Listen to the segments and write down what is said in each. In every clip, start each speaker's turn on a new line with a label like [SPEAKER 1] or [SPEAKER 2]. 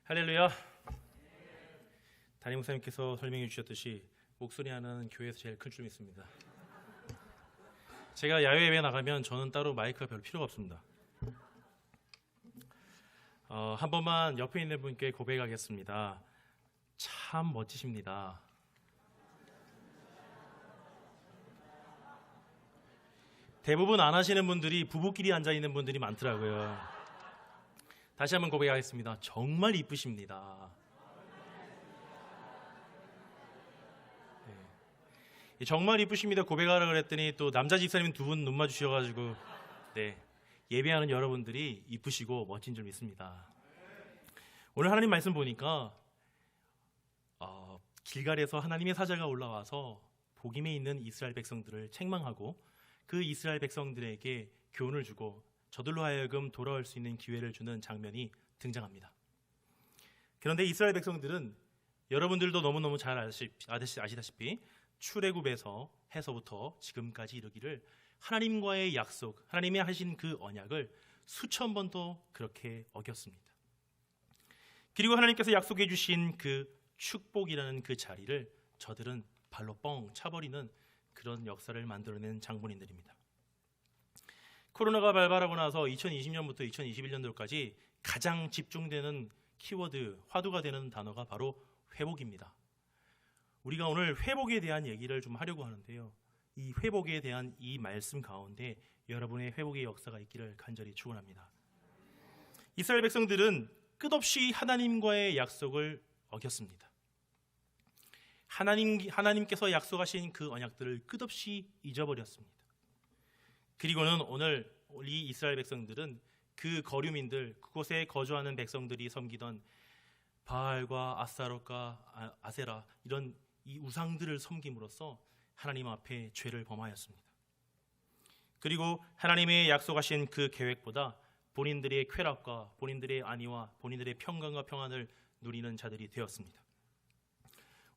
[SPEAKER 1] 할렐루야. 담임 목사님께서 설명해 주셨듯이 목소리 하나는 교회에서 제일 큰 줄 믿습니다. 제가 야외 예배 나가면 저는 따로 마이크가 별 필요가 없습니다. 한 번만 옆에 있는 분께 고백하겠습니다. 참 멋지십니다. 대부분 안 하시는 분들이 부부끼리 앉아 있는 분들이 많더라고요. 다시 한번 고백하겠습니다. 정말 이쁘십니다. 네. 정말 이쁘십니다 고백하라 그랬더니 또 남자 집사님 두 분 눈 마주치셔가지고 예배하는 여러분들이 이쁘시고 멋진 줄 믿습니다. 오늘 하나님 말씀 보니까 길갈에서 하나님의 사자가 올라와서 복임에 있는 이스라엘 백성들을 책망하고 그 이스라엘 백성들에게 교훈을 주고 저들로 하여금 돌아올 수 있는 기회를 주는 장면이 등장합니다. 그런데 이스라엘 백성들은 여러분들도 너무너무 잘 아시다시피 출애굽에서 해서부터 지금까지 이르기를 하나님과의 약속, 하나님이 하신 그 언약을 수천 번도 그렇게 어겼습니다. 그리고 하나님께서 약속해 주신 그 축복이라는 그 자리를 저들은 발로 뻥 차버리는 그런 역사를 만들어낸 장본인들입니다. 코로나가 발발하고 나서 2020년부터 2021년도까지 가장 집중되는 키워드, 화두가 되는 단어가 바로 회복입니다. 우리가 오늘 회복에 대한 얘기를 좀 하려고 하는데요. 이 회복에 대한 이 말씀 가운데 여러분의 회복의 역사가 있기를 간절히 축원합니다. 이스라엘 백성들은 끝없이 하나님과의 약속을 어겼습니다. 하나님께서 약속하신 그 언약들을 끝없이 잊어버렸습니다. 그리고는 오늘 이 이스라엘 백성들은 그 거류민들, 그곳에 거주하는 백성들이 섬기던 바알과 아스타롯과 아세라 이런 이 우상들을 섬김으로써 하나님 앞에 죄를 범하였습니다. 그리고 하나님의 약속하신 그 계획보다 본인들의 쾌락과 본인들의 안위와 본인들의 평강과 평안을 누리는 자들이 되었습니다.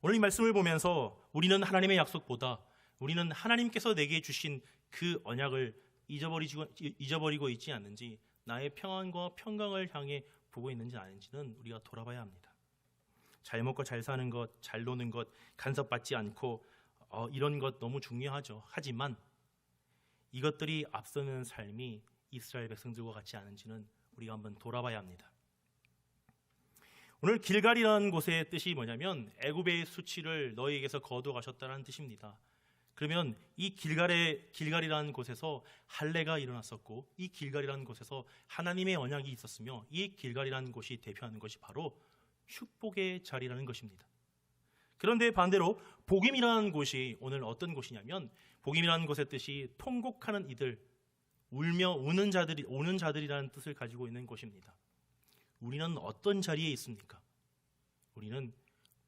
[SPEAKER 1] 오늘 이 말씀을 보면서 우리는 하나님의 약속보다 우리는 하나님께서 내게 주신 그 언약을 잊어버리고 있지 않는지, 나의 평안과 평강을 향해 보고 있는지 아닌지는 우리가 돌아봐야 합니다. 잘 먹고 잘 사는 것, 잘 노는 것, 간섭받지 않고 이런 것 너무 중요하죠. 하지만 이것들이 앞서는 삶이 이스라엘 백성들과 같지 않은지는 우리가 한번 돌아봐야 합니다. 오늘 길갈이라는 곳의 뜻이 뭐냐면 애굽의 수치를 너희에게서 거두어 가셨다는 뜻입니다. 그러면 이 길갈이라는 곳에서 할례가 일어났었고 이 길갈이라는 곳에서 하나님의 언약이 있었으며 이 길갈이라는 곳이 대표하는 것이 바로 축복의 자리라는 것입니다. 그런데 반대로 복임이라는 곳이 오늘 어떤 곳이냐면 복임이라는 곳의 뜻이 통곡하는 이들, 울며 우는 자들이라는 뜻을 가지고 있는 곳입니다. 우리는 어떤 자리에 있습니까? 우리는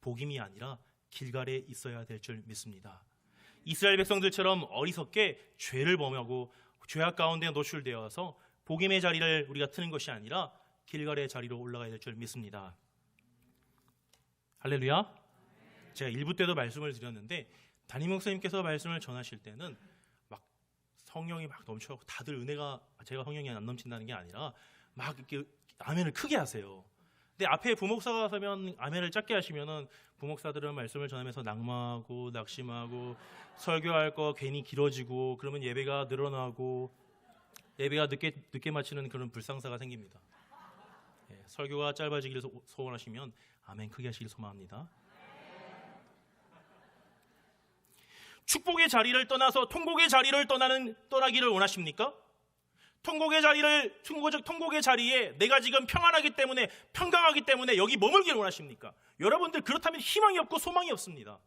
[SPEAKER 1] 복임이 아니라 길갈에 있어야 될 줄 믿습니다. 이스라엘 백성들처럼 어리석게 죄를 범하고 죄악 가운데 노출되어서 복임의 자리를 우리가 트는 것이 아니라 길갈의 자리로 올라가야 될 줄 믿습니다. 할렐루야. 제가 1부 때도 말씀을 드렸는데 담임 목사님께서 말씀을 전하실 때는 막 성령이 막 넘쳐서 다들 은혜가 제가 성령이 안 넘친다는 게 아니라 막 이렇게 아멘을 크게 하세요. 근데 앞에 부목사가 서면 아멘을 작게 하시면은 부목사들은 말씀을 전하면서 낙마하고 낙심하고 설교할 거 괜히 길어지고 그러면 예배가 늘어나고 예배가 늦게 마치는 그런 불상사가 생깁니다. 설교가 짧아지기를 소원하시면 아멘 크게 하시길 소망합니다. 축복의 자리를 떠나서 통곡의 자리를 떠나기를 원하십니까? 통곡의 자리에 내가 지금 평안하기 때문에 평강하기 때문에 여기 머물기를 원하십니까? 여러분들 그렇다면 희망이 없고 소망이 없습니다.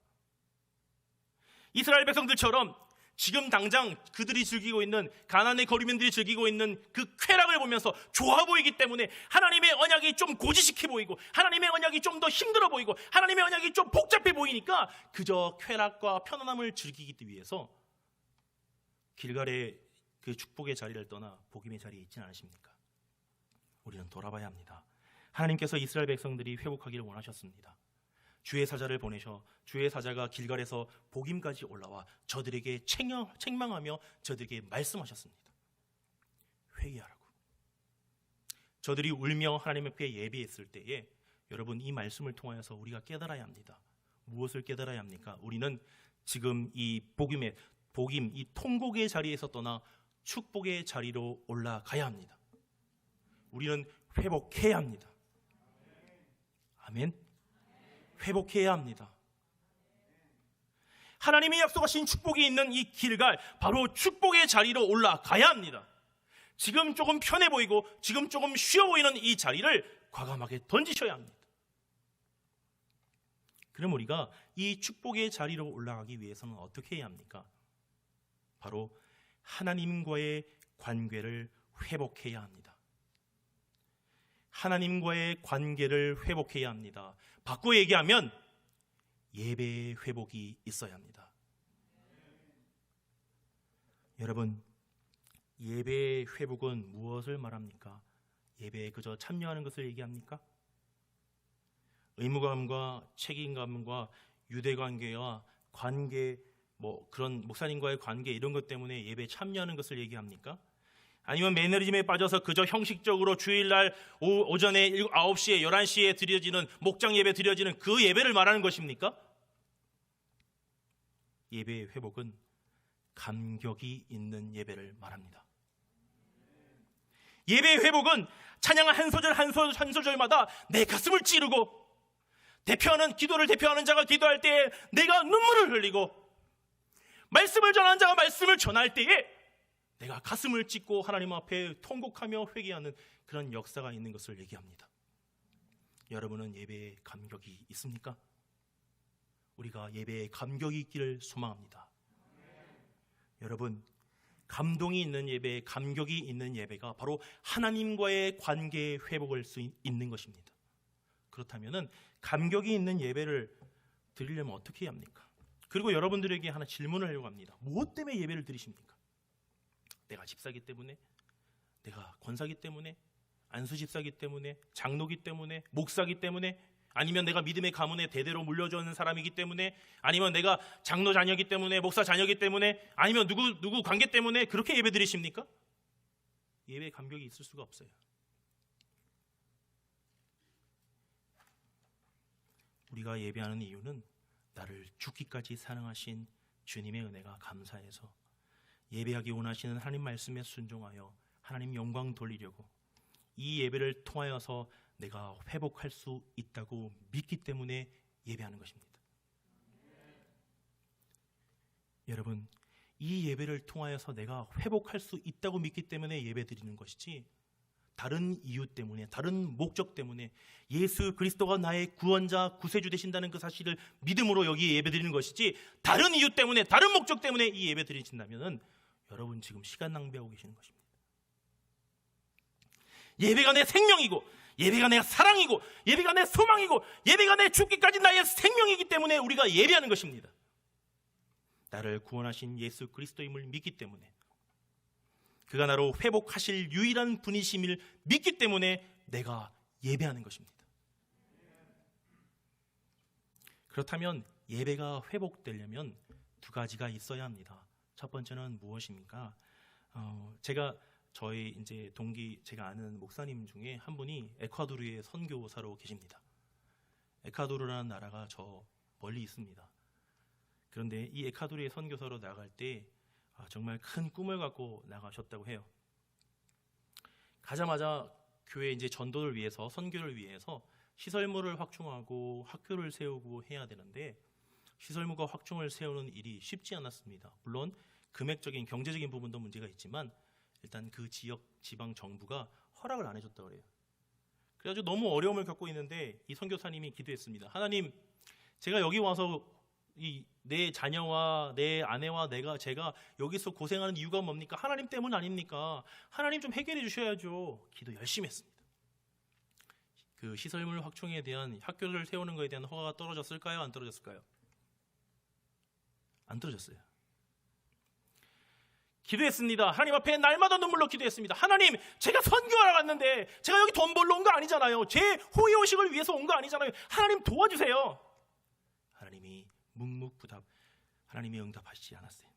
[SPEAKER 1] 이스라엘 백성들처럼 지금 당장 그들이 즐기고 있는 가나안의 거류민들이 즐기고 있는 그 쾌락을 보면서 좋아 보이기 때문에 하나님의 언약이 좀 고지식해 보이고 하나님의 언약이 좀 더 힘들어 보이고 하나님의 언약이 좀 복잡해 보이니까 그저 쾌락과 편안함을 즐기기 위해서 길갈의 그 축복의 자리를 떠나 복임의 자리에 있지는 않으십니까? 우리는 돌아봐야 합니다. 하나님께서 이스라엘 백성들이 회복하기를 원하셨습니다. 주의 사자를 보내셔 주의 사자가 길갈에서 복임까지 올라와 저들에게 책망하며 저들에게 말씀하셨습니다. 회개하라고. 저들이 울며 하나님 앞에 예배했을 때에 여러분, 이 말씀을 통하여서 우리가 깨달아야 합니다. 무엇을 깨달아야 합니까? 우리는 지금 이 복임, 이 통곡의 자리에서 떠나 축복의 자리로 올라가야 합니다. 우리는 회복해야 합니다. 아멘. 회복해야 합니다. 하나님이 약속하신 축복이 있는 이 길갈, 바로 축복의 자리로 올라가야 합니다. 지금 조금 편해 보이고 지금 조금 쉬워 보이는 이 자리를 과감하게 던지셔야 합니다. 그럼 우리가 이 축복의 자리로 올라가기 위해서는 어떻게 해야 합니까? 바로 하나님과의 관계를 회복해야 합니다. 하나님과의 관계를 회복해야 합니다. 바꿔 얘기하면 예배의 회복이 있어야 합니다. 여러분, 예배의 회복은 무엇을 말합니까? 예배에 그저 참여하는 것을 얘기합니까? 의무감과 책임감과 유대관계와 관계, 그런 목사님과의 관계 이런 것 때문에 예배에 참여하는 것을 얘기합니까? 아니면 매너리즘에 빠져서 그저 형식적으로 주일날 오전에 9시에 11시에 드려지는 목장 예배 드려지는 그 예배를 말하는 것입니까? 예배의 회복은 감격이 있는 예배를 말합니다. 예배의 회복은 찬양 한 소절 한 소절마다 내 가슴을 찌르고 기도를 대표하는 자가 기도할 때에 내가 눈물을 흘리고 말씀을 전하는 자가 말씀을 전할 때에 내가 가슴을 찢고 하나님 앞에 통곡하며 회개하는 그런 역사가 있는 것을 얘기합니다. 여러분은 예배에 감격이 있습니까? 우리가 예배에 감격이 있기를 소망합니다. 여러분, 감동이 있는 예배, 감격이 있는 예배가 바로 하나님과의 관계의 회복을 수 있는 것입니다. 그렇다면 감격이 있는 예배를 드리려면 어떻게 해야 합니까? 그리고 여러분들에게 하나 질문을 하려고 합니다. 무엇 때문에 예배를 드리십니까? 내가 집사기 때문에, 내가 권사기 때문에, 안수 집사기 때문에, 장로기 때문에, 목사기 때문에, 아니면 내가 믿음의 가문에 대대로 물려주는 사람이기 때문에, 아니면 내가 장로 자녀기 때문에, 목사 자녀기 때문에, 아니면 누구 관계 때문에 그렇게 예배 드리십니까? 예배 감격이 있을 수가 없어요. 우리가 예배하는 이유는 나를 죽기까지 사랑하신 주님의 은혜가 감사해서 예배하기 원하시는 하나님 말씀에 순종하여 하나님 영광 돌리려고 이 예배를 통하여서 내가 회복할 수 있다고 믿기 때문에 예배하는 것입니다. 여러분, 이 예배를 통하여서 내가 회복할 수 있다고 믿기 때문에 예배 드리는 것이지 다른 이유 때문에, 다른 목적 때문에 예수 그리스도가 나의 구원자, 구세주 되신다는 그 사실을 믿음으로 여기에 예배 드리는 것이지 다른 이유 때문에, 다른 목적 때문에 이 예배 드리신다면 여러분 지금 시간 낭비하고 계시는 것입니다. 예배가 내 생명이고, 예배가 내 사랑이고, 예배가 내 소망이고, 예배가 내 죽기까지 나의 생명이기 때문에 우리가 예배하는 것입니다. 나를 구원하신 예수 그리스도임을 믿기 때문에, 그가 나로 회복하실 유일한 분이심을 믿기 때문에 내가 예배하는 것입니다. 그렇다면 예배가 회복되려면 두 가지가 있어야 합니다. 첫 번째는 무엇입니까? 저희 이제 제가 아는 목사님 중에 한 분이 에콰도르의 선교사로 계십니다. 에콰도르라는 나라가 저 멀리 있습니다. 그런데 이 에콰도르의 선교사로 나갈 때 정말 큰 꿈을 갖고 나가셨다고 해요. 가자마자 교회 이제 전도를 위해서, 선교를 위해서 시설물을 확충하고 학교를 세우고 해야 되는데 시설물과 확충을 세우는 일이 쉽지 않았습니다. 물론 금액적인 경제적인 부분도 문제가 있지만 일단 그 지방 정부가 허락을 안 해줬다고 그래요. 그래가지고 너무 어려움을 겪고 있는데 이 선교사님이 기도했습니다. 하나님, 제가 여기 와서 내 자녀와 내 아내와 제가 여기서 고생하는 이유가 뭡니까? 하나님 때문 아닙니까? 하나님 좀 해결해 주셔야죠. 기도 열심히 했습니다. 그 시설물 확충에 대한, 학교를 세우는 것에 대한 허가가 떨어졌을까요? 안 떨어졌을까요? 안 떨어졌어요. 기도했습니다. 하나님 앞에 날마다 눈물로 기도했습니다. 하나님, 제가 선교하러 갔는데 제가 여기 돈 벌러 온 거 아니잖아요. 제 호의호식을 위해서 온 거 아니잖아요. 하나님 도와주세요. 하나님이 묵묵부답, 하나님이 응답하시지 않았어요.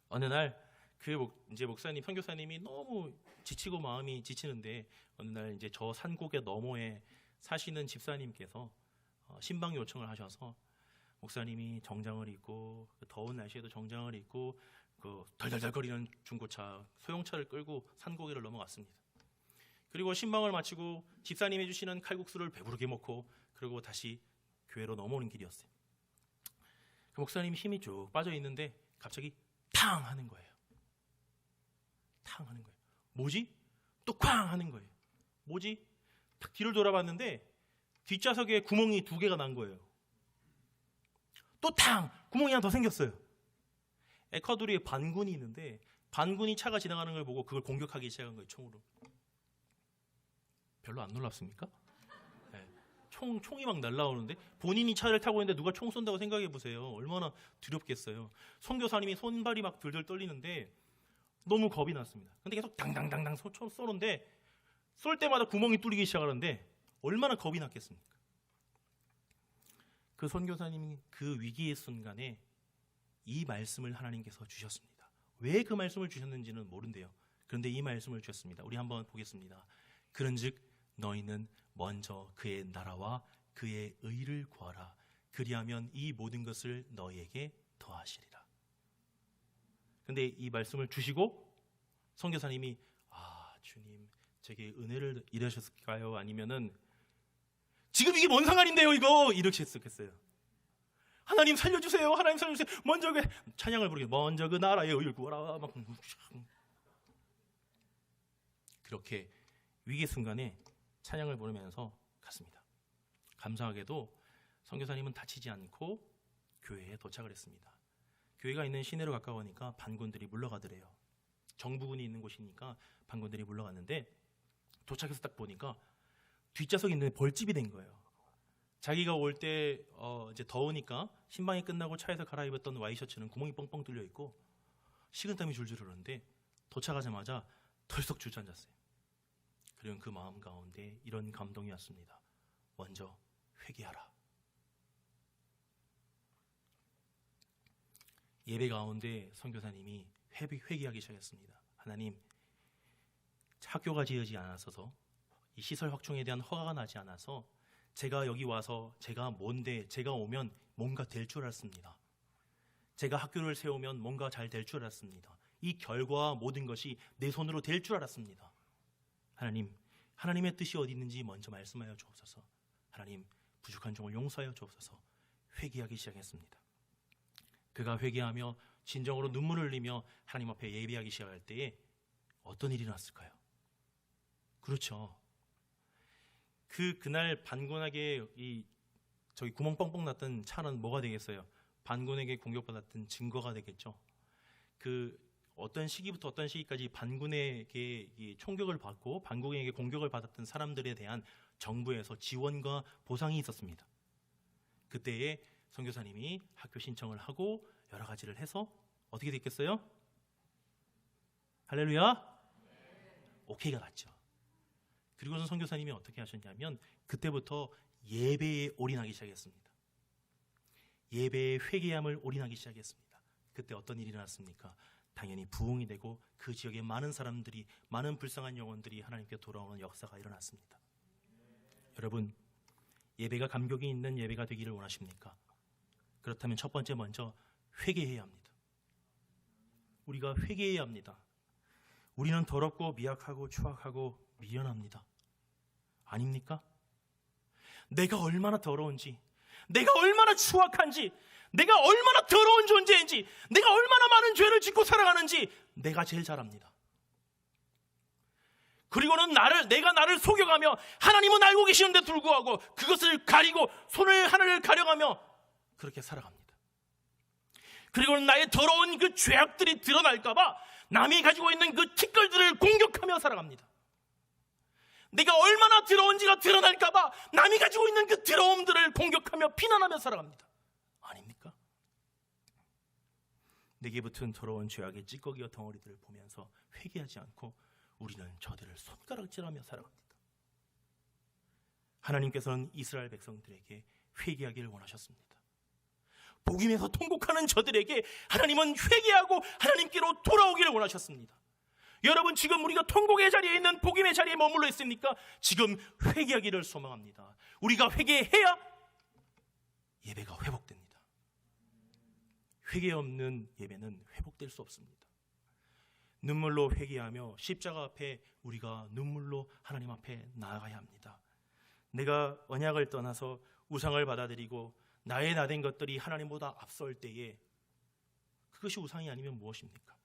[SPEAKER 1] 어느 날 이제 목사님, 선교사님이 너무 지치고 마음이 지치는데 어느 날 이제 저 산고개 너머에 사시는 집사님께서 신방 요청을 하셔서 목사님이 정장을 입고 더운 날씨에도 정장을 입고 그 덜덜덜거리는 중고차 소형차를 끌고 산고개를 넘어갔습니다. 그리고 신방을 마치고 집사님이 해주시는 칼국수를 배부르게 먹고 그리고 다시 교회로 넘어오는 길이었어요. 그 목사님이 힘이 쭉 빠져 있는데 갑자기 탕 하는 거예요. 탕 하는 거예요. 뭐지? 또 쾅 하는 거예요. 뭐지? 딱 뒤를 돌아봤는데 뒷좌석에 구멍이 2개가 난 거예요. 또 탕! 구멍이 하나 더 생겼어요. 에콰도르에 반군이 있는데 반군이 차가 지나가는 걸 보고 그걸 공격하기 시작한 거예요. 총으로. 별로 안 놀랍습니까? 네. 총이 막 날라오는데 본인이 차를 타고 있는데 누가 총 쏜다고 생각해 보세요. 얼마나 두렵겠어요. 선교사님이 손발이 막 들들 떨리는데 너무 겁이 났습니다. 근데 계속 당당당당 쏘는데 쏠 때마다 구멍이 뚫리기 시작하는데 얼마나 겁이 났겠습니까? 그 선교사님이 그 위기의 순간에 이 말씀을 하나님께서 주셨습니다. 왜 그 말씀을 주셨는지는 모른대요. 그런데 이 말씀을 주셨습니다. 우리 한번 보겠습니다. 그런즉 너희는 먼저 그의 나라와 그의 의를 구하라. 그리하면 이 모든 것을 너희에게 더하시리라. 근데 이 말씀을 주시고 선교사님이 주님 제게 은혜를 일하셨을까요? 아니면은 지금 이게 뭔 상관인데요 이거? 이렇게 했었겠어요. 하나님 살려주세요. 하나님 살려주세요. 먼저 그 찬양을 부르게 먼저 그 나라의 의를 구하라. 막 그렇게 위기 순간에 찬양을 부르면서 갔습니다. 감사하게도 선교사님은 다치지 않고 교회에 도착을 했습니다. 교회가 있는 시내로 가까우니까 반군들이 물러가더래요. 정부군이 있는 곳이니까 반군들이 물러갔는데 도착해서 딱 보니까 뒷좌석에 있는 벌집이 된 거예요. 자기가 올 때 이제 더우니까 신방이 끝나고 차에서 갈아입었던 와이셔츠는 구멍이 뻥뻥 뚫려 있고 식은땀이 줄줄 흐르는데 도착하자마자 털썩 주저앉았어요. 그리고 그 마음 가운데 이런 감동이 왔습니다. 먼저 회개하라. 예배 가운데 선교사님이 회개하기 시작했습니다. 하나님, 학교가 지어지지 않아서 이 시설 확충에 대한 허가가 나지 않아서 제가 여기 와서 제가 오면 뭔가 될 줄 알았습니다. 제가 학교를 세우면 뭔가 잘 될 줄 알았습니다. 이 결과와 모든 것이 내 손으로 될 줄 알았습니다. 하나님, 하나님의 뜻이 어디 있는지 먼저 말씀하여 주옵소서. 하나님, 부족한 종을 용서하여 주옵소서. 회개하기 시작했습니다. 그가 회개하며 진정으로 눈물을 흘리며 하나님 앞에 예배하기 시작할 때에 어떤 일이 났을까요? 그렇죠. 그날 반군에게 저기 구멍 뻥뻥 났던 차는 뭐가 되겠어요? 반군에게 공격받았던 증거가 되겠죠. 어떤 시기부터 어떤 시기까지 반군에게 총격을 받고 반군에게 공격을 받았던 사람들에 대한 정부에서 지원과 보상이 있었습니다. 그때에 선교사님이 학교 신청을 하고 여러 가지를 해서 어떻게 됐겠어요? 할렐루야? 오케이가 났죠. 그리고서 선교사님이 어떻게 하셨냐면 그때부터 예배에 올인하기 시작했습니다. 예배에 회개함을 올인하기 시작했습니다. 그때 어떤 일이 일어났습니까? 당연히 부흥이 되고 그 지역의 많은 사람들이, 많은 불쌍한 영혼들이 하나님께 돌아오는 역사가 일어났습니다. 여러분, 예배가 감격이 있는 예배가 되기를 원하십니까? 그렇다면 첫 번째 먼저 회개해야 합니다. 우리가 회개해야 합니다. 우리는 더럽고 미약하고 추악하고 미련합니다. 아닙니까? 내가 얼마나 더러운지, 내가 얼마나 추악한지, 내가 얼마나 더러운 존재인지, 내가 얼마나 많은 죄를 짓고 살아가는지 내가 제일 잘 압니다. 그리고는 내가 나를 속여가며 하나님은 알고 계시는데 불구하고 그것을 가리고 손을 하늘을 가려가며 그렇게 살아갑니다. 그리고는 나의 더러운 그 죄악들이 드러날까봐 남이 가지고 있는 그 티끌들을 공격하며 살아갑니다. 내가 얼마나 더러운지가 드러날까봐 남이 가지고 있는 그 더러움들을 공격하며 비난하며 살아갑니다. 아닙니까? 내게 붙은 더러운 죄악의 찌꺼기와 덩어리들을 보면서 회개하지 않고 우리는 저들을 손가락질하며 살아갑니다. 하나님께서는 이스라엘 백성들에게 회개하기를 원하셨습니다. 복임에서 통곡하는 저들에게 하나님은 회개하고 하나님께로 돌아오기를 원하셨습니다. 여러분, 지금 우리가 통곡의 자리에 있는 복임의 자리에 머물러 있습니까? 지금 회개하기를 소망합니다. 우리가 회개해야 예배가 회복됩니다. 회개 없는 예배는 회복될 수 없습니다. 눈물로 회개하며 십자가 앞에 우리가 눈물로 하나님 앞에 나아가야 합니다. 내가 언약을 떠나서 우상을 받아들이고 나의 나된 것들이 하나님보다 앞설 때에 그것이 우상이 아니면 무엇입니까?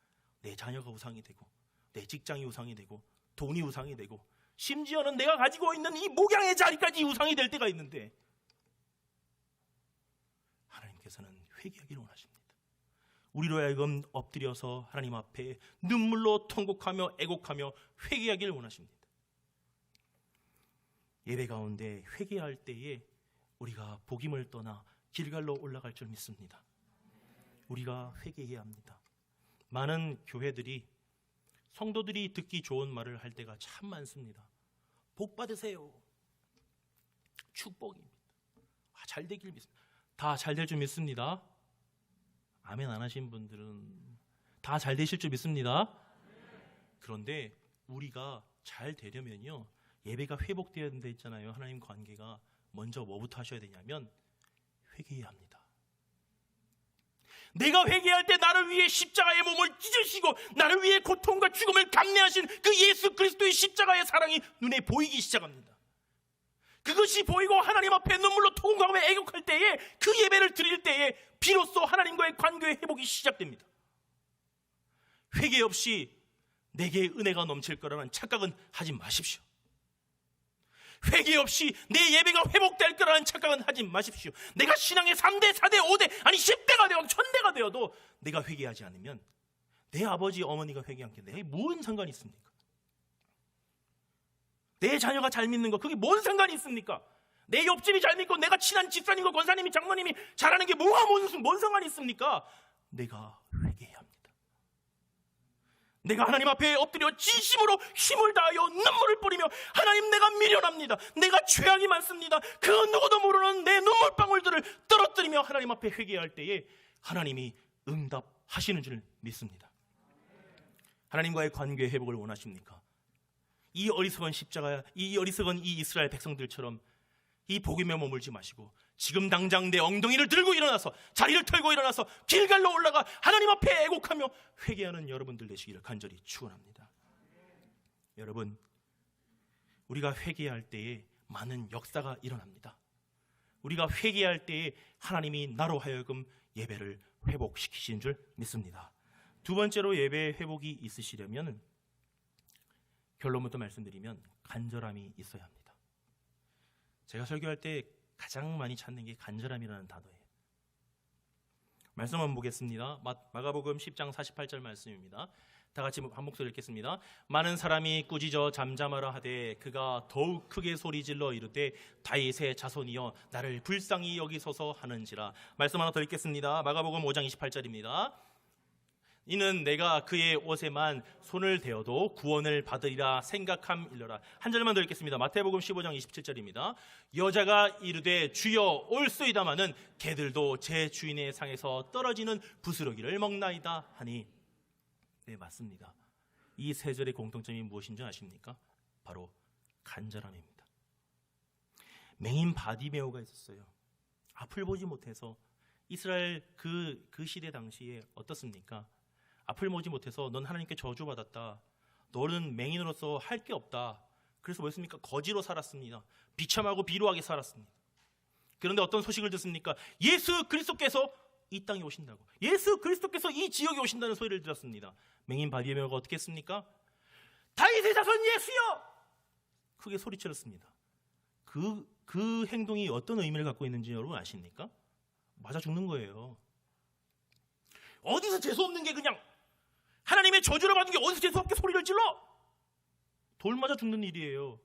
[SPEAKER 1] 내 자녀가 우상이 되고 내 직장이 우상이 되고 돈이 우상이 되고 심지어는 내가 가지고 있는 이 목양의 자리까지 우상이 될 때가 있는데, 하나님께서는 회개하기를 원하십니다. 우리로 하여금 엎드려서 하나님 앞에 눈물로 통곡하며 애곡하며 회개하기를 원하십니다. 예배 가운데 회개할 때에 우리가 복임을 떠나 길갈로 올라갈 줄 믿습니다. 우리가 회개해야 합니다. 많은 교회들이 성도들이 듣기 좋은 말을 할 때가 참 많습니다. 복 받으세요. 축복입니다. 잘 되길 믿습니다. 다 잘 될 줄 믿습니다. 아멘 안 하신 분들은 다 잘 되실 줄 믿습니다. 그런데 우리가 잘 되려면요, 예배가 회복되어야 된다 했잖아요. 하나님 관계가 먼저 뭐부터 하셔야 되냐면 회개해야 합니다. 내가 회개할 때 나를 위해 십자가의 몸을 찢으시고 나를 위해 고통과 죽음을 감내하신 그 예수 그리스도의 십자가의 사랑이 눈에 보이기 시작합니다. 그것이 보이고 하나님 앞에 눈물로 통곡하며 애곡할 때에, 그 예배를 드릴 때에 비로소 하나님과의 관계의 회복이 시작됩니다. 회개 없이 내게 은혜가 넘칠 거라는 착각은 하지 마십시오. 회개 없이 내 예배가 회복될 거라는 착각은 하지 마십시오. 내가 신앙의 3대, 4대, 5대, 아니 10대가 되어도 1000대가 되어도 내가 회개하지 않으면 내 아버지, 어머니가 회개한 게 내게 뭔 상관이 있습니까? 내 자녀가 잘 믿는 거, 그게 뭔 상관이 있습니까? 내 옆집이 잘 믿고 내가 친한 집사님과 권사님이, 장로님이 잘하는 게 뭐가 뭔 상관이 있습니까? 내가 회개해야 합니다. 내가 하나님 앞에 엎드려 진심으로 힘을 다하여 눈물을 뿌리며, 하나님 내가 미련합니다. 내가 죄악이 많습니다. 그 누구도 모르는 내 눈물방울들을 떨어뜨리며 하나님 앞에 회개할 때에 하나님이 응답하시는 줄 믿습니다. 하나님과의 관계 회복을 원하십니까? 이 어리석은 십자가, 이 어리석은 이 이스라엘 백성들처럼 이 복임에 머물지 마시고 지금 당장 내 엉덩이를 들고 일어나서, 자리를 털고 일어나서 길갈로 올라가 하나님 앞에 애곡하며 회개하는 여러분들 되시기를 간절히 축원합니다. 여러분, 우리가 회개할 때에 많은 역사가 일어납니다. 우리가 회개할 때에 하나님이 나로 하여금 예배를 회복시키신 줄 믿습니다. 두 번째로 예배 회복이 있으시려면, 결론부터 말씀드리면 간절함이 있어야 합니다. 제가 설교할 때 가장 많이 찾는 게 간절함이라는 단어예요. 말씀 한번 보겠습니다. 마가복음 10장 48절 말씀입니다. 다 같이 한 목소리 읽겠습니다. 많은 사람이 꾸짖어 잠잠하라 하되 그가 더욱 크게 소리질러 이르되 다윗의 자손이여 나를 불쌍히 여기소서 하는지라. 말씀 하나 더 읽겠습니다. 마가복음 5장 28절입니다. 이는 내가 그의 옷에만 손을 대어도 구원을 받으리라 생각함일러라. 한 절만 더 읽겠습니다. 마태복음 15장 27절입니다. 여자가 이르되 주여 올소이다마는 개들도 제 주인의 상에서 떨어지는 부스러기를 먹나이다 하니. 네, 맞습니다. 이 세 절의 공통점이 무엇인지 아십니까? 바로 간절함입니다. 맹인 바디메오가 있었어요. 앞을 보지 못해서, 이스라엘 그 시대 당시에 어떻습니까? 앞을 보지 못해서 넌 하나님께 저주받았다, 너는 맹인으로서 할 게 없다. 그래서 뭐였습니까? 거지로 살았습니다. 비참하고 비루하게 살았습니다. 그런데 어떤 소식을 듣습니까? 예수 그리스도께서 이 땅에 오신다고, 예수 그리스도께서 이 지역에 오신다는 소리를 들었습니다. 맹인 바디메오가 어떻게 했습니까? 다윗의 자손 예수여! 크게 소리쳤습니다. 그 행동이 어떤 의미를 갖고 있는지 여러분 아십니까? 맞아 죽는 거예요. 어디서 재수없는 게, 그냥 하나님의 저주를 받은 게 어디서 재수없게 소리를 질러? 돌 맞아 죽는 일이에요.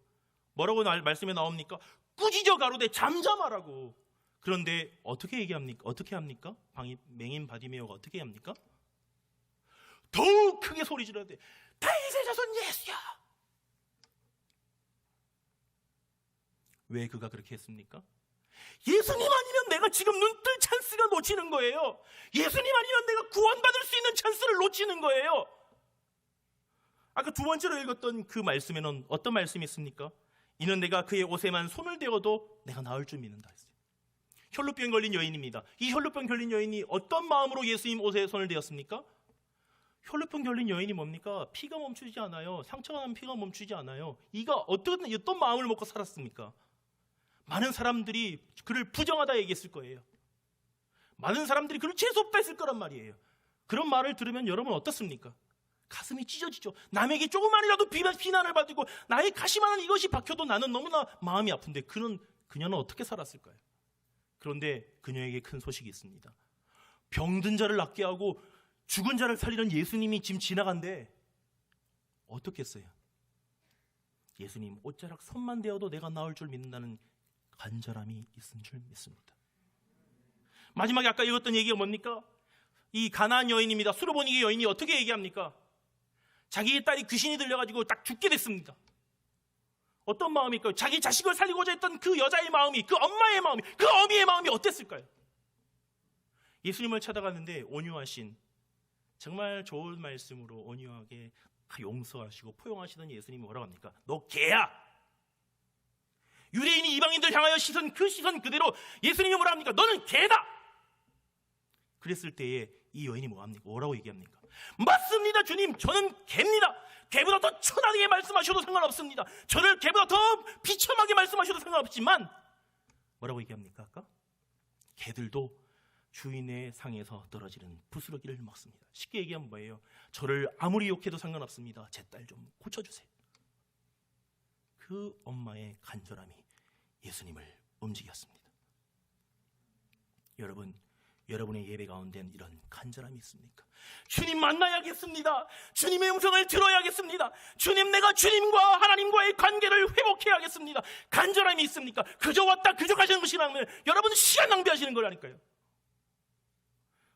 [SPEAKER 1] 뭐라고 말씀에 나옵니까? 꾸짖어 가로되 잠잠하라고. 그런데 어떻게 얘기합니까? 어떻게 합니까? 맹인 바디메오가 어떻게 합니까? 더욱 크게 소리 지르되 다윗의 자손 예수야. 왜 그가 그렇게 했습니까? 예수님 아니면 내가 지금 눈 뜰 찬스가 놓치는 거예요. 예수님 아니면 내가 구원받을 수 있는 찬스를 놓치는 거예요. 아까 두 번째로 읽었던 그 말씀에는 어떤 말씀이 있습니까? 이는 내가 그의 옷에만 손을 대어도 내가 나을 줄 믿는다 했어요. 혈루병 걸린 여인입니다. 이 혈루병 걸린 여인이 어떤 마음으로 예수님 옷에 손을 대었습니까? 혈루병 걸린 여인이 뭡니까? 피가 멈추지 않아요. 상처가 나면 피가 멈추지 않아요. 이가 어떤 마음을 먹고 살았습니까? 많은 사람들이 그를 부정하다 얘기했을 거예요. 많은 사람들이 그를 재수없다 했을 거란 말이에요. 그런 말을 들으면 여러분 어떻습니까? 가슴이 찢어지죠. 남에게 조금만이라도 비난을 받고 나의 가시만한 이것이 박혀도 나는 너무나 마음이 아픈데 그녀는 어떻게 살았을까요? 그런데 그녀에게 큰 소식이 있습니다. 병든 자를 낫게 하고 죽은 자를 살리는 예수님이 지금 지나간대. 어떻게 했어요? 예수님 옷자락 손만 대어도 내가 나을 줄 믿는다는 간절함이 있은 줄 믿습니다. 마지막에 아까 읽었던 얘기가 뭡니까? 이 가나안 여인입니다. 수로보니게 여인이 어떻게 얘기합니까? 자기의 딸이 귀신이 들려가지고 딱 죽게 됐습니다. 어떤 마음일까요? 자기 자식을 살리고자 했던 그 여자의 마음이, 그 엄마의 마음이, 그 어미의 마음이 어땠을까요? 예수님을 찾아갔는데 온유하신, 정말 좋은 말씀으로 온유하게 용서하시고 포용하시던 예수님이 뭐라고 합니까? 너 개야! 유대인이 이방인들 향하여 그 시선 그대로 예수님이 뭐라 합니까? 너는 개다! 그랬을 때에 이 여인이 뭐라고 얘기합니까? 맞습니다, 주님. 저는 개입니다. 개보다 더 천하게 말씀하셔도 상관없습니다. 저를 개보다 더 비참하게 말씀하셔도 상관없지만 뭐라고 얘기합니까? 아까? 개들도 주인의 상에서 떨어지는 부스러기를 먹습니다. 쉽게 얘기하면 뭐예요? 저를 아무리 욕해도 상관없습니다. 제 딸 좀 고쳐주세요. 그 엄마의 간절함이 예수님을 움직였습니다. 여러분의 예배 가운데는 이런 간절함이 있습니까? 주님 만나야겠습니다. 주님의 음성을 들어야겠습니다. 주님, 내가 주님과 하나님과의 관계를 회복해야겠습니다. 간절함이 있습니까? 그저 왔다 그저 가시는 것이라면 여러분 시간 낭비하시는 거라니까요.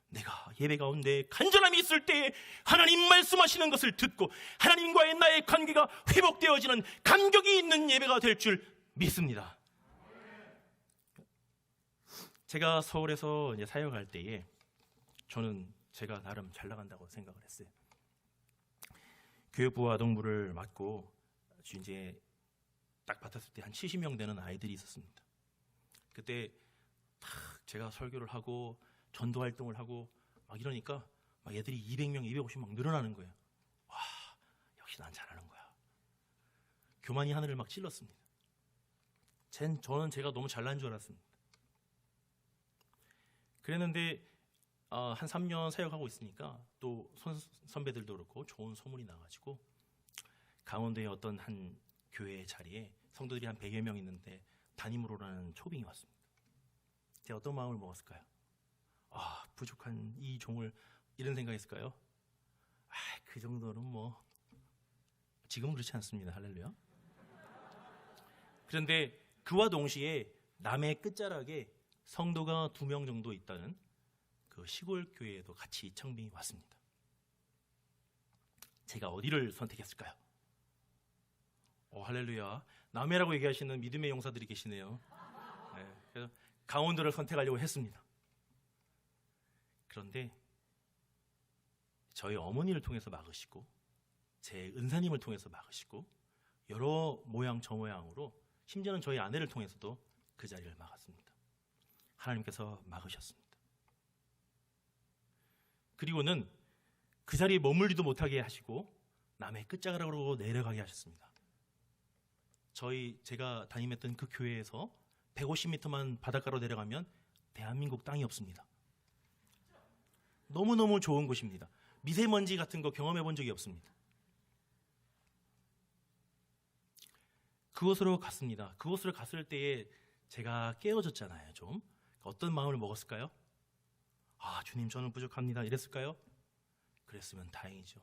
[SPEAKER 1] 내가 예배 가운데 간절함이 있을 때 하나님 말씀하시는 것을 듣고 하나님과의 나의 관계가 회복되어지는 감격이 있는 예배가 될 줄 믿습니다. 제가 서울에서 이제 사역할 때에 저는 제가 나름 잘 나간다고 생각을 했어요. 교육부 아동부를 맡고 이제 딱 맡았을 때 한 70명 되는 아이들이 있었습니다. 그때 딱 제가 설교를 하고 전도 활동을 하고 막 이러니까 막 애들이 200명, 250명 늘어나는 거예요. 와, 역시 난 잘하는 거야. 교만이 하늘을 막 찔렀습니다. 저는 제가 너무 잘난 줄 알았습니다. 그랬는데 한 3년 사역하고 있으니까 또 선배들도 그렇고 좋은 소문이 나가지고 강원도의 어떤 한 교회 자리에 성도들이 한 100여 명 있는데 담임으로 오라는 초빙이 왔습니다. 제가 어떤 마음을 먹었을까요? 부족한 이 종을, 이런 생각했을까요? 그 정도는 뭐 지금은 그렇지 않습니다. 할렐루야. 그런데 그와 동시에 남의 끝자락에 성도가 2명 정도 있다는 그 시골 교회에도 같이 청빙이 왔습니다. 제가 어디를 선택했을까요? 할렐루야. 남해라고 얘기하시는 믿음의 용사들이 계시네요. 네, 그래서 강원도를 선택하려고 했습니다. 그런데 저희 어머니를 통해서 막으시고 제 은사님을 통해서 막으시고 여러 모양 저 모양으로 심지어는 저희 아내를 통해서도 그 자리를 막았습니다. 하나님께서 막으셨습니다. 그리고는 그 자리에 머물지도 못하게 하시고 남의 끝자락으로 내려가게 하셨습니다. 제가 담임했던 그 교회에서 150m만 바닷가로 내려가면 대한민국 땅이 없습니다. 너무너무 좋은 곳입니다. 미세먼지 같은 거 경험해 본 적이 없습니다. 그곳으로 갔습니다. 그곳으로 갔을 때에 제가 깨어졌잖아요. 좀 어떤 마음을 먹었을까요? 주님, 저는 부족합니다. 이랬을까요? 그랬으면 다행이죠.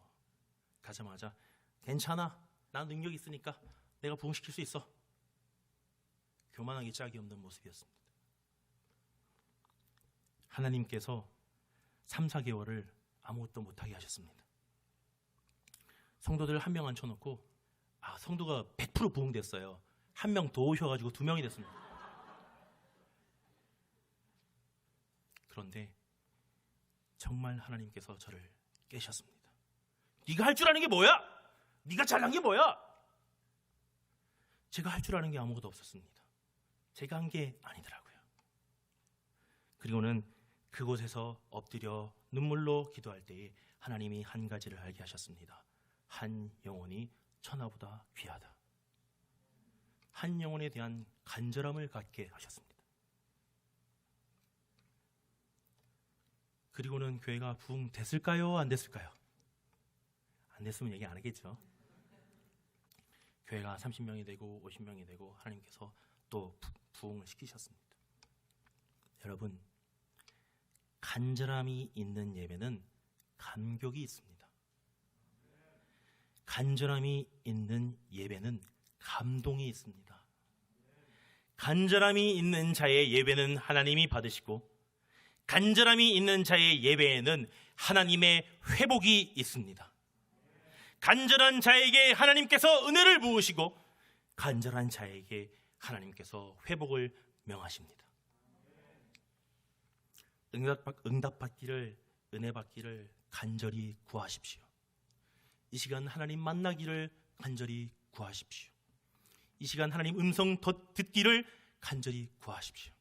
[SPEAKER 1] 가자마자 괜찮아, 난 능력 있으니까 내가 부흥시킬 수 있어. 교만하기 짝이 없는 모습이었습니다. 하나님께서 3, 4개월을 아무것도 못하게 하셨습니다. 성도들 한 명 앉혀놓고 성도가 100% 부흥됐어요. 한 명 더 오셔가지고 2명이 됐습니다. 그런데 정말 하나님께서 저를 깨셨습니다. 네가 할 줄 아는 게 뭐야? 네가 잘난 게 뭐야? 제가 할 줄 아는 게 아무것도 없었습니다. 제가 한 게 아니더라고요. 그리고는 그곳에서 엎드려 눈물로 기도할 때에 하나님이 한 가지를 알게 하셨습니다. 한 영혼이 천하보다 귀하다. 한 영혼에 대한 간절함을 갖게 하셨습니다. 그리고는 교회가 부흥됐을까요? 안 됐을까요? 안 됐으면 얘기 안 하겠죠. 교회가 30명이 되고 50명이 되고 하나님께서 또 부흥을 시키셨습니다. 여러분, 간절함이 있는 예배는 감격이 있습니다. 간절함이 있는 예배는 감동이 있습니다. 간절함이 있는 자의 예배는 하나님이 받으시고, 간절함이 있는 자의 예배에는 하나님의 회복이 있습니다. 간절한 자에게 하나님께서 은혜를 부으시고, 간절한 자에게 하나님께서 회복을 명하십니다. 응답받기를, 은혜 받기를 간절히 구하십시오. 이 시간 하나님 만나기를 간절히 구하십시오. 이 시간 하나님 음성 듣기를 간절히 구하십시오.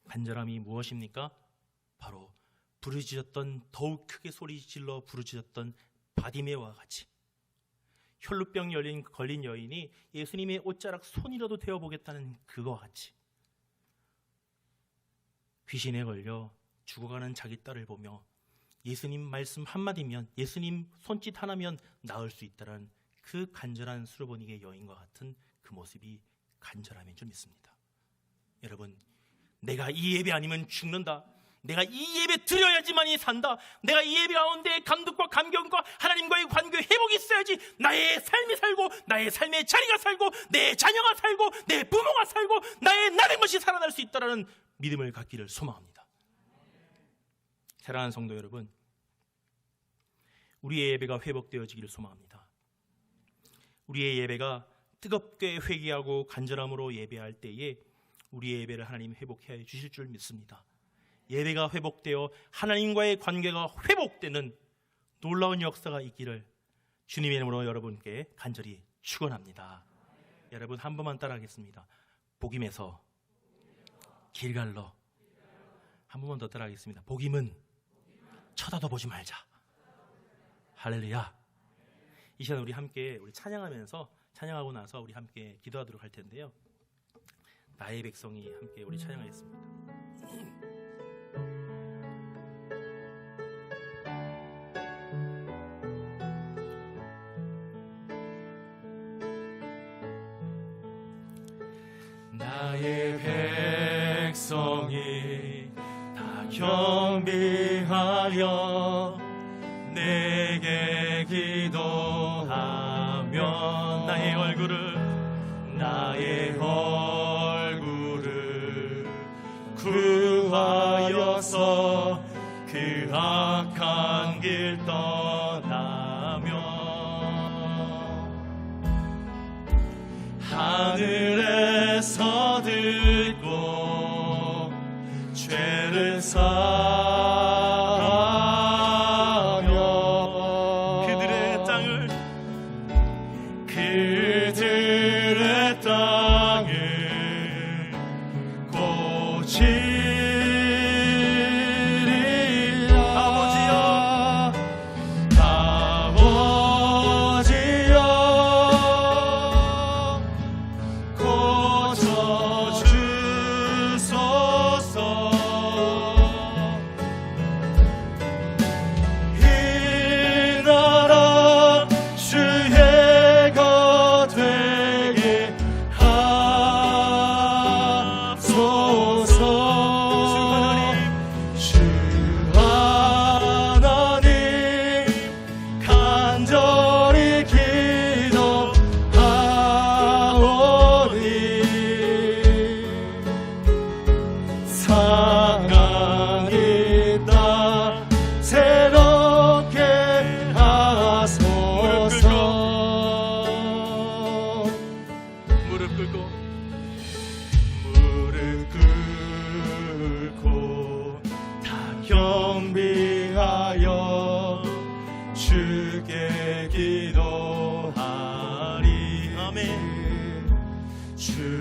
[SPEAKER 1] 간절함이 무엇입니까? 바로 부르짖었던, 더욱 크게 소리질러 부르짖었던 바디메와 같이, 혈루병 걸린 여인이 예수님의 옷자락 손이라도 대어보겠다는 그거와 같이, 귀신에 걸려 죽어가는 자기 딸을 보며 예수님 말씀 한마디면, 예수님 손짓 하나면 나을 수 있다는 그 간절한 수르보니게 여인과 같은 그 모습이 간절함인 줄 믿습니다. 여러분, 내가 이 예배 아니면 죽는다, 내가 이 예배 드려야지만이 산다, 내가 이 예배 가운데 감독과 감격과 하나님과의 관계 회복이 있어야지 나의 삶이 살고, 나의 삶의 자리가 살고, 내 자녀가 살고, 내 부모가 살고, 나의 나된 것이 살아날 수 있다는 믿음을 갖기를 소망합니다. 사랑하는 성도 여러분, 우리의 예배가 회복되어지기를 소망합니다. 우리의 예배가 뜨겁게 회개하고 간절함으로 예배할 때에 우리의 예배를 하나님 회복해 주실 줄 믿습니다. 예배가 회복되어 하나님과의 관계가 회복되는 놀라운 역사가 있기를 주님의 이름으로 여러분께 간절히 축원합니다. 여러분, 한 번만 따라하겠습니다. 복임에서 길갈로. 한 번만 더 따라하겠습니다. 복임은 쳐다도 보지 말자. 할렐루야. 이 시간 우리 함께 찬양하면서, 찬양하고 나서 우리 함께 기도하도록 할 텐데요. 나의 백성이 함께 우리 찬양하겠습니다. 나의 백성이 다 경배하여 내게 기도하며 나의 얼굴을 구하여서 그 악한 길 떠나며 하늘에서 듣고 죄를 사하며 그들의 땅을 고치리라. 아버지여 고쳐주소서. 이 나라 주의 것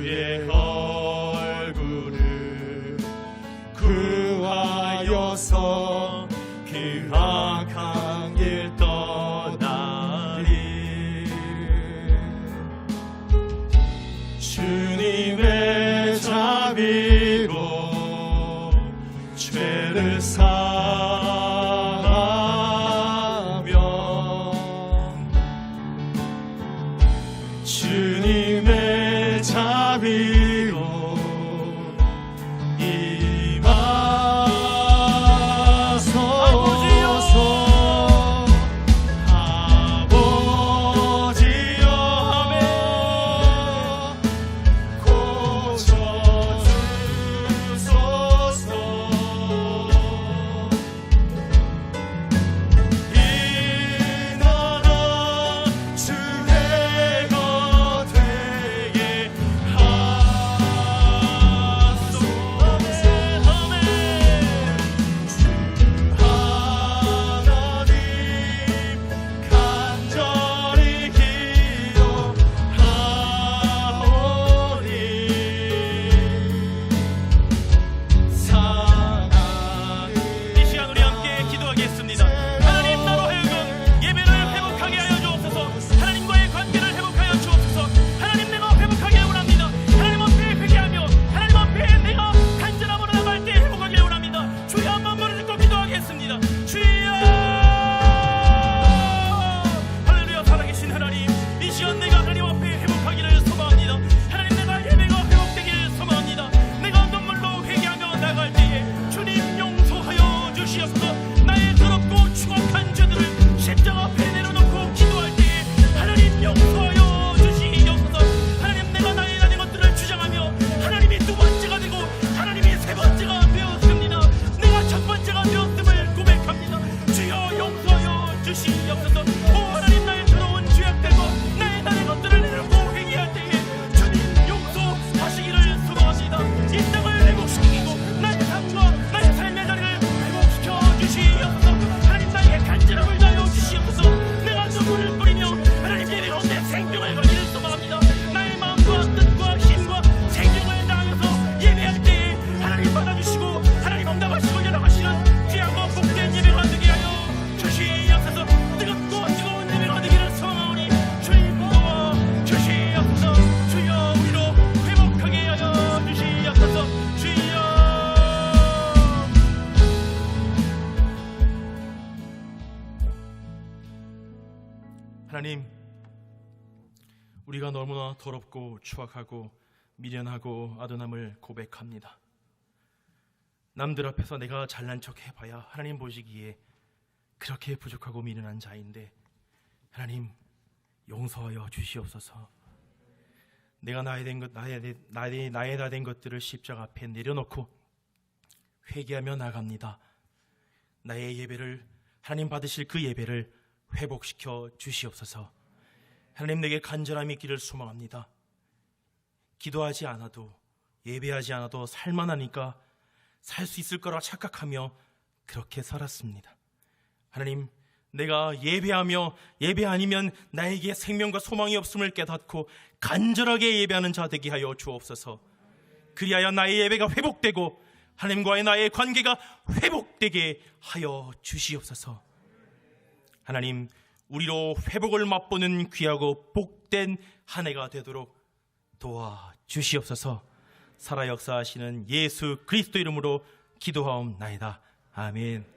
[SPEAKER 2] 주의 얼굴을 구하여서 그 악한 길 떠나리. 주님의 자비로 죄를 사하며 주님의 자비로
[SPEAKER 1] 하나님, 우리가 너무나 더럽고 추악하고 미련하고 아둔함을 고백합니다. 남들 앞에서 내가 잘난 척 해봐야 하나님 보시기에 그렇게 부족하고 미련한 자인데, 하나님 용서하여 주시옵소서. 내가 나에 다 된 것들을 십자가 앞에 내려놓고 회개하며 나갑니다. 나의 예배를, 하나님 받으실 그 예배를 회복시켜 주시옵소서. 하나님, 내게 간절함이 있기를 소망합니다. 기도하지 않아도, 예배하지 않아도 살만하니까 살 수 있을 거라 착각하며 그렇게 살았습니다. 하나님, 내가 예배하며 예배 아니면 나에게 생명과 소망이 없음을 깨닫고 간절하게 예배하는 자 되게 하여 주옵소서. 그리하여 나의 예배가 회복되고 하나님과의 나의 관계가 회복되게 하여 주시옵소서. 하나님, 우리로 회복을 맛보는 귀하고 복된 한 해가 되도록 도와주시옵소서. 살아 역사하시는 예수 그리스도 이름으로 기도하옵나이다. 아멘.